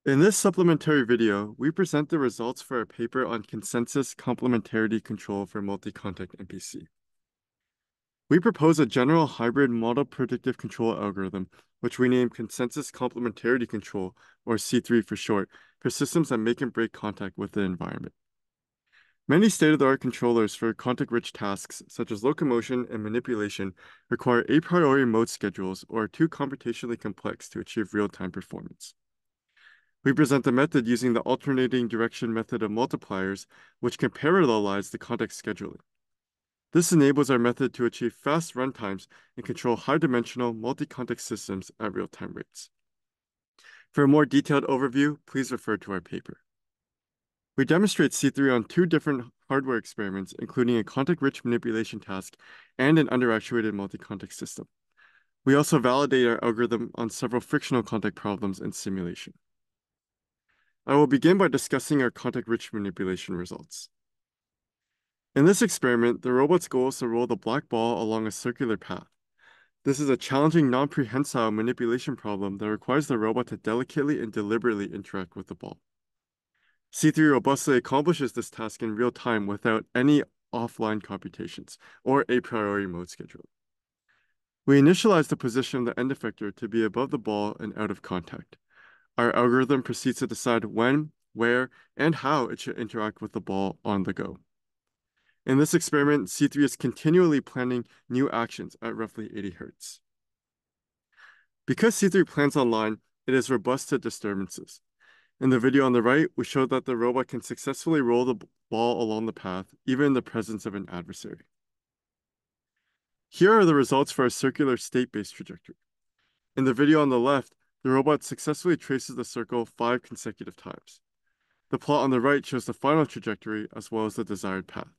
In this supplementary video, we present the results for our paper on consensus complementarity control for multi-contact MPC. We propose a general hybrid model predictive control algorithm, which we name consensus complementarity control, or C3 for short, for systems that make and break contact with the environment. Many state-of-the-art controllers for contact-rich tasks, such as locomotion and manipulation, require a priori mode schedules or are too computationally complex to achieve real-time performance. We present the method using the alternating direction method of multipliers, which can parallelize the context scheduling. This enables our method to achieve fast runtimes and control high-dimensional multi-context systems at real-time rates. For a more detailed overview, please refer to our paper. We demonstrate C3 on two different hardware experiments, including a contact-rich manipulation task and an underactuated multi-context system. We also validate our algorithm on several frictional contact problems in simulation. I will begin by discussing our contact-rich manipulation results. In this experiment, the robot's goal is to roll the black ball along a circular path. This is a challenging non-prehensile manipulation problem that requires the robot to delicately and deliberately interact with the ball. C3 robustly accomplishes this task in real time without any offline computations or a priori mode schedule. We initialize the position of the end effector to be above the ball and out of contact. Our algorithm proceeds to decide when, where, and how it should interact with the ball on the go. In this experiment, C3 is continually planning new actions at roughly 80 Hz. Because C3 plans online, it is robust to disturbances. In the video on the right, we show that the robot can successfully roll the ball along the path, even in the presence of an adversary. Here are the results for a circular state-based trajectory. In the video on the left, the robot successfully traces the circle 5 consecutive times. The plot on the right shows the final trajectory as well as the desired path.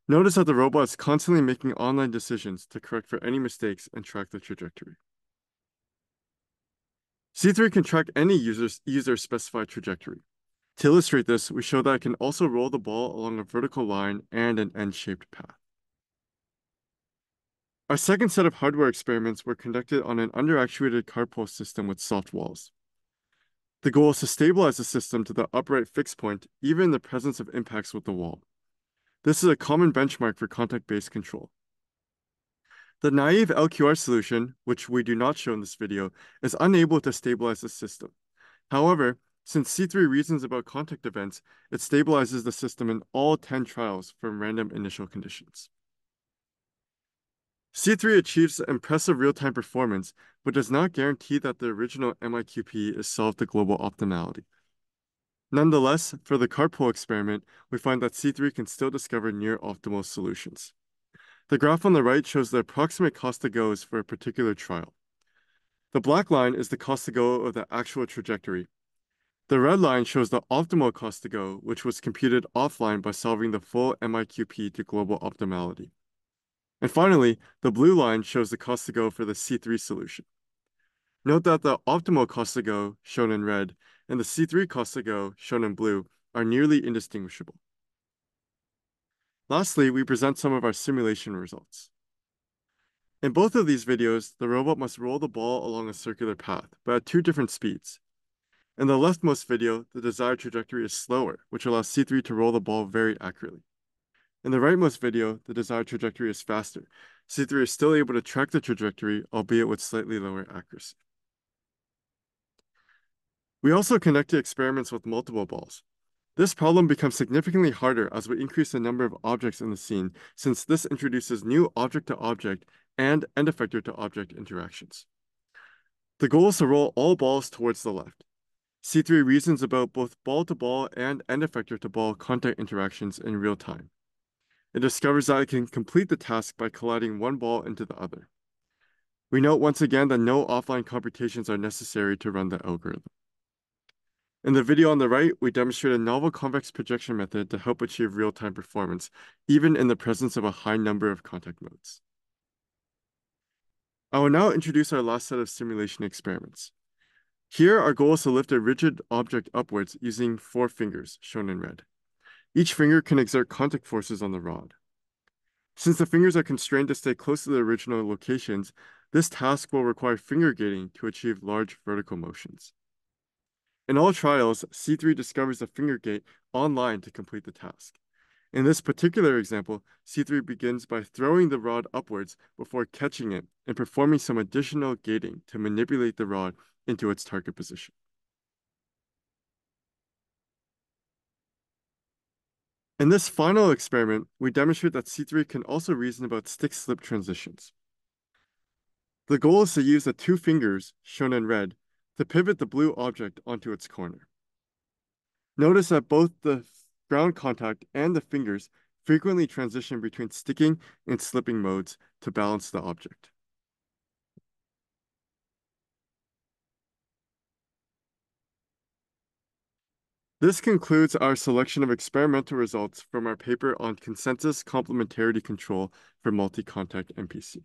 Notice that the robot is constantly making online decisions to correct for any mistakes and track the trajectory. C3 can track any user-specified trajectory. To illustrate this, we show that it can also roll the ball along a vertical line and an N-shaped path. Our second set of hardware experiments were conducted on an underactuated carpole system with soft walls. The goal is to stabilize the system to the upright fixed point, even in the presence of impacts with the wall. This is a common benchmark for contact-based control. The naive LQR solution, which we do not show in this video, is unable to stabilize the system. However, since C3 reasons about contact events, it stabilizes the system in all 10 trials from random initial conditions. C3 achieves impressive real-time performance, but does not guarantee that the original MIQP is solved to global optimality. Nonetheless, for the carpole experiment, we find that C3 can still discover near-optimal solutions. The graph on the right shows the approximate cost to goes for a particular trial. The black line is the cost to go of the actual trajectory. The red line shows the optimal cost to go, which was computed offline by solving the full MIQP to global optimality. And finally, the blue line shows the cost to go for the C3 solution. Note that the optimal cost to go, shown in red, and the C3 cost to go, shown in blue, are nearly indistinguishable. Lastly, we present some of our simulation results. In both of these videos, the robot must roll the ball along a circular path, but at two different speeds. In the leftmost video, the desired trajectory is slower, which allows C3 to roll the ball very accurately. In the rightmost video, the desired trajectory is faster. C3 is still able to track the trajectory, albeit with slightly lower accuracy. We also conducted experiments with multiple balls. This problem becomes significantly harder as we increase the number of objects in the scene, since this introduces new object-to-object and end-effector-to-object interactions. The goal is to roll all balls towards the left. C3 reasons about both ball-to-ball and end-effector-to-ball contact interactions in real time. It discovers that it can complete the task by colliding one ball into the other. We note once again that no offline computations are necessary to run the algorithm. In the video on the right, we demonstrate a novel convex projection method to help achieve real-time performance, even in the presence of a high number of contact modes. I will now introduce our last set of simulation experiments. Here, our goal is to lift a rigid object upwards using 4 fingers, shown in red. Each finger can exert contact forces on the rod. Since the fingers are constrained to stay close to the original locations, this task will require finger gating to achieve large vertical motions. In all trials, C3 discovers a finger gate online to complete the task. In this particular example, C3 begins by throwing the rod upwards before catching it and performing some additional gating to manipulate the rod into its target position. In this final experiment, we demonstrate that C3 can also reason about stick-slip transitions. The goal is to use the two fingers, shown in red, to pivot the blue object onto its corner. Notice that both the ground contact and the fingers frequently transition between sticking and slipping modes to balance the object. This concludes our selection of experimental results from our paper on consensus complementarity control for multi-contact MPC.